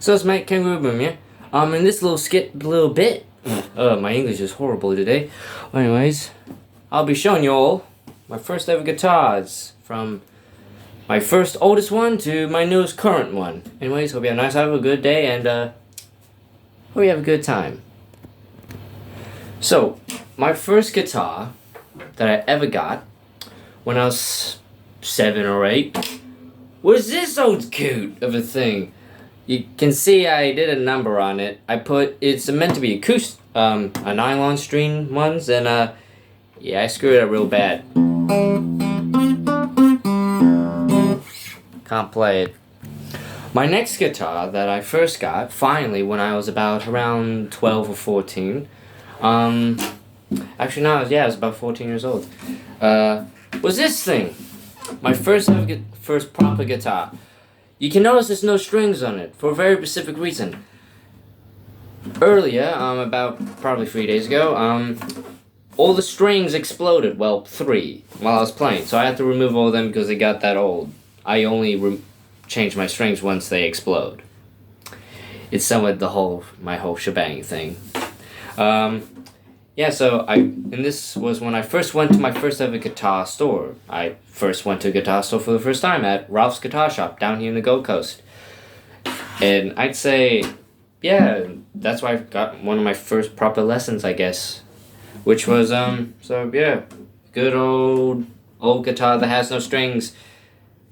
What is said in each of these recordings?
So it's Mike Kangaroo Boom, yeah? In this little bit, my English is horrible today. Anyways, I'll be showing you all my first ever guitars, from my first oldest one to my newest current one. Anyways, hope you have a good day, and hope you have a good time. So, my first guitar that I ever got when I was 7 or 8 was this old coot of a thing. You can see I did a number on it. It's meant to be acoustic, a nylon string ones, and yeah, I screwed it up real bad. Can't play it. My next guitar that I first got, finally, when I was about around 12 or 14, actually no, I was about 14 years old, was this thing. My first proper guitar. You can notice there's no strings on it, for a very specific reason. Earlier, about probably 3 days ago, all the strings exploded, well, 3, while I was playing, so I had to remove all of them because they got that old. I only change my strings once they explode. It's somewhat my whole shebang thing. Yeah, and this was when I first went to my first ever guitar store. I first went to a guitar store for the first time at Ralph's Guitar Shop down here in the Gold Coast. And I'd say, yeah, that's why I got one of my first proper lessons, I guess. Which was, good old guitar that has no strings.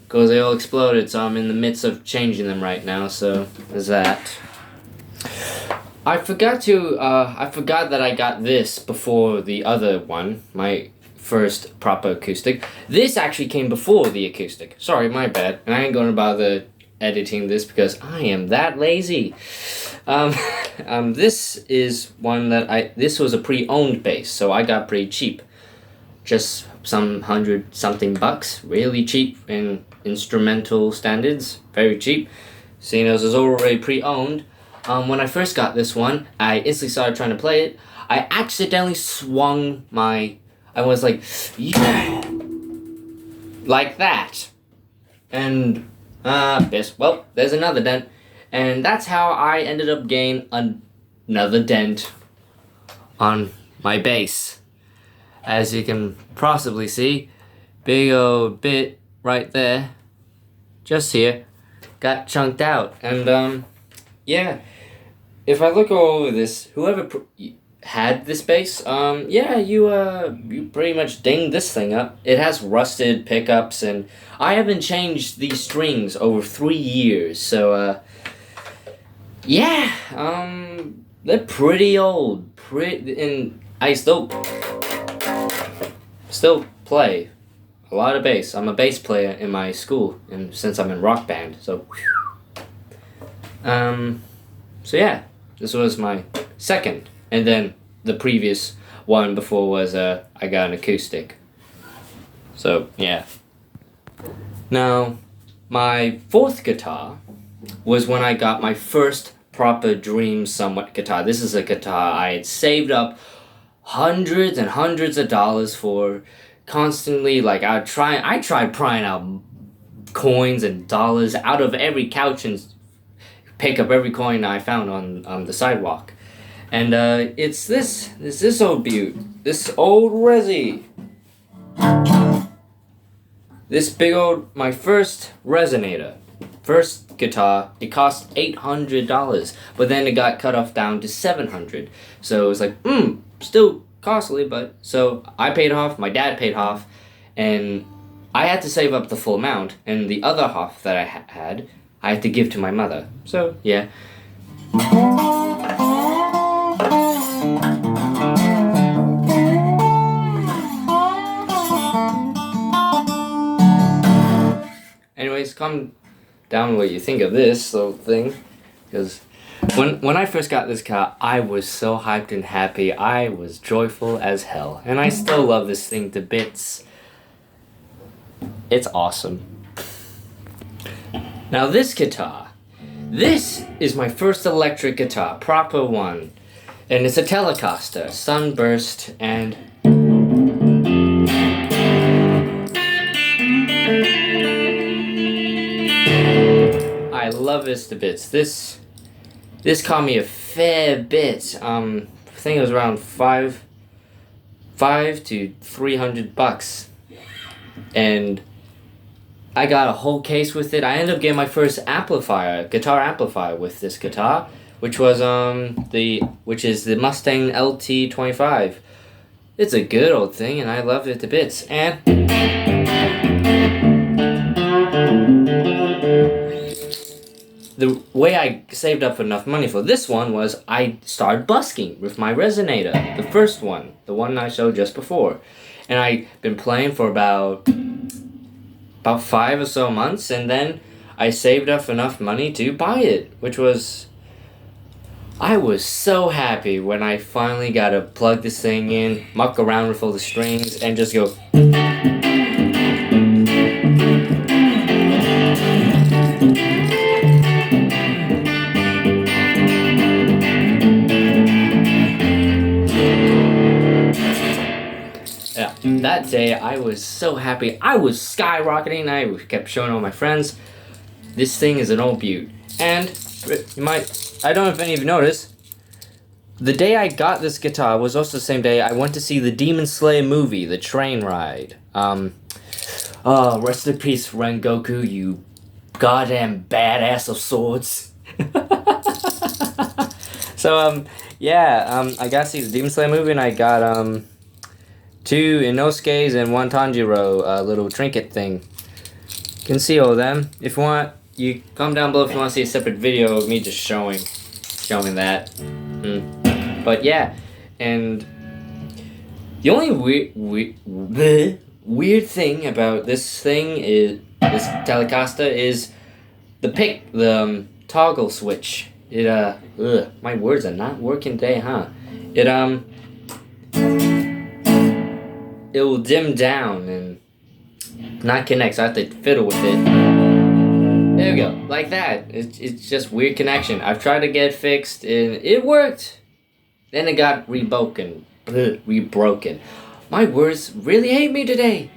Because they all exploded, so I'm in the midst of changing them right now, so there's that. I forgot that I got this before the other one, my first proper acoustic. This actually came before the acoustic. Sorry, my bad. And I ain't gonna bother editing this because I am that lazy. This is one this was a pre-owned bass, so I got pretty cheap. Just some $100-something bucks, really cheap in instrumental standards, very cheap. Seeing as it was already pre-owned. When I first got this one, I instantly started trying to play it. I accidentally swung I was like, yeah, like that. And, well, there's another dent. And that's how I ended up getting another dent on my bass. As you can possibly see, big old bit right there, just here, got chunked out. And, yeah. If I look all over this, whoever had this bass, you pretty much dinged this thing up. It has rusted pickups, and I haven't changed these strings over 3 years, so, yeah, they're pretty old, and I still play a lot of bass. I'm a bass player in my school, and since I'm in rock band, so, so yeah. This was my second, and then the previous one before was, I got an acoustic. So, yeah. Now, my fourth guitar was when I got my first proper dream somewhat guitar. This is a guitar I had saved up hundreds and hundreds of dollars for, constantly. Like, I tried prying out coins and dollars out of every couch and pick up every coin I found on the sidewalk. And it's this old beaut, this old Resi. This big old, my first resonator, first guitar, it cost $800, but then it got cut off down to $700. So it was like, still costly, but, so I paid half, my dad paid half, and I had to save up the full amount, and the other half that I had, I had to give to my mother. So, yeah. Anyways, calm down what you think of this little thing. Because when I first got this car, I was so hyped and happy. I was joyful as hell. And I still love this thing to bits. It's awesome. Now this guitar, this is my first electric guitar, proper one, and it's a Telecaster, Sunburst, and I love this to bits. This This cost me a fair bit. I think it was around five to 300 bucks, and I got a whole case with it. I ended up getting my first guitar amplifier with this guitar, which was which is the Mustang LT25. It's a good old thing, and I love it to bits. And the way I saved up enough money for this one was I started busking with my Resonator, the first one, the one I showed just before. And I've been playing for about 5 or so months, and then I saved up enough money to buy it, which was... I was so happy when I finally got to plug this thing in, muck around with all the strings, and just go... Yeah, that day I was so happy. I was skyrocketing. I kept showing all my friends. This thing is an old beaut. And I don't know if any of you noticed, the day I got this guitar was also the same day I went to see the Demon Slayer movie, The Train Ride. Rest in peace, Rengoku, you goddamn badass of swords. So, I got to see the Demon Slayer movie, and I got, 2 Inosuke's and 1 Tanjiro, little trinket thing. You can see all of them. If you want, you comment down below if you want to see a separate video of me just showing that. But yeah, and the only weird thing about this thing is this Telecaster is the toggle switch. My words are not working today, huh? It will dim down and not connect, so I have to fiddle with it. There we go, like that. It's just weird connection. I've tried to get it fixed, and it worked. Then it got rebroken. My words really hate me today.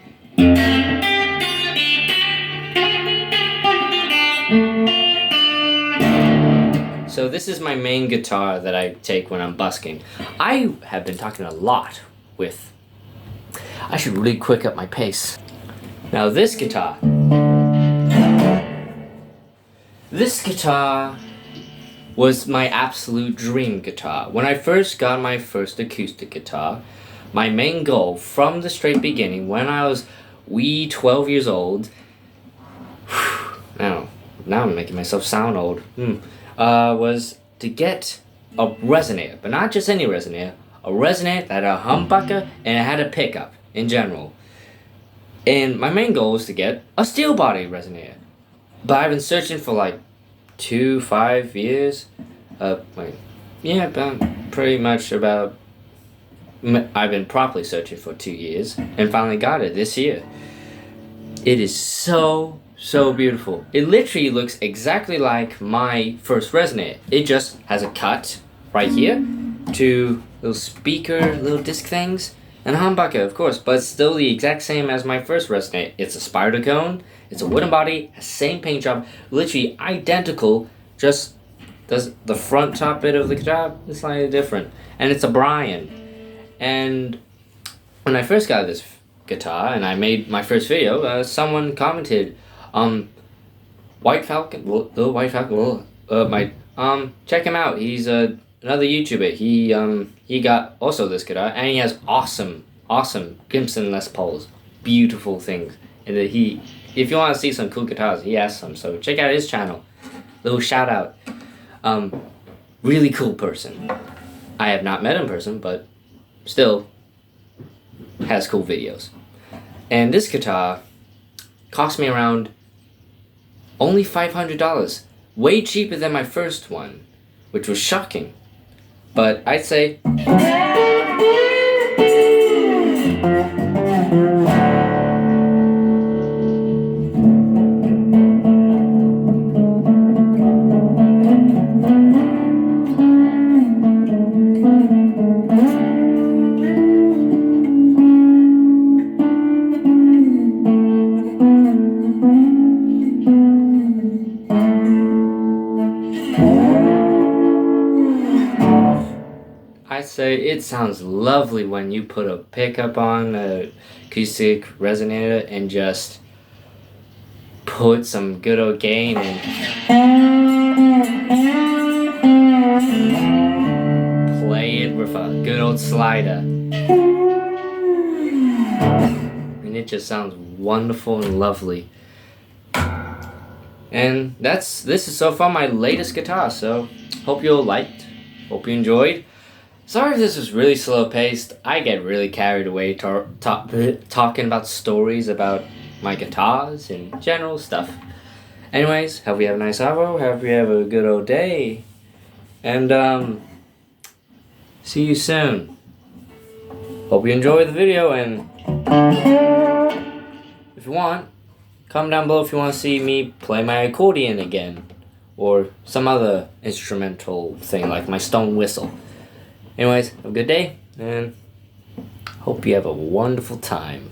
So this is my main guitar that I take when I'm busking. I have been talking a lot with... I should really quick up my pace. Now this guitar was my absolute dream guitar. When I first got my first acoustic guitar, my main goal from the straight beginning, when I was 12 years old, now I'm making myself sound old, was to get a resonator, but not just any resonator, a resonator that had a humbucker and it had a pickup in general. And my main goal was to get a steel body resonator. But I've been searching for like 5 years. Pretty much about... I've been properly searching for 2 years and finally got it this year. It is so beautiful. It literally looks exactly like my first resonator. It just has a cut right here, 2 little speaker, little disc things, and a humbucker, of course, but it's still the exact same as my first resonator. It's a spider cone, it's a wooden body, same paint job, literally identical, just the front top bit of the guitar is slightly different. And it's a Brian. And when I first got this guitar and I made my first video, someone commented, White Falcon, little White Falcon, check him out. He's another YouTuber. He got also this guitar, and he has awesome Gibson Les Pauls, beautiful things. And if you want to see some cool guitars, he has some. So check out his channel. Little shout out. Really cool person. I have not met in person, but still has cool videos. And this guitar cost me around only $500. Way cheaper than my first one, which was shocking. But I'd say... say it sounds lovely when you put a pickup on a acoustic resonator and just put some good old gain and play it with a good old slider. And it just sounds wonderful and lovely. And this is so far my latest guitar, so hope you all liked, hope you enjoyed. Sorry if this was really slow paced. I get really carried away talking about stories about my guitars and general stuff. Anyways, hope you have a nice hour, hope you have a good old day, and see you soon. Hope you enjoy the video, and if you want, comment down below if you want to see me play my accordion again, or some other instrumental thing like my stone whistle. Anyways, have a good day, and hope you have a wonderful time.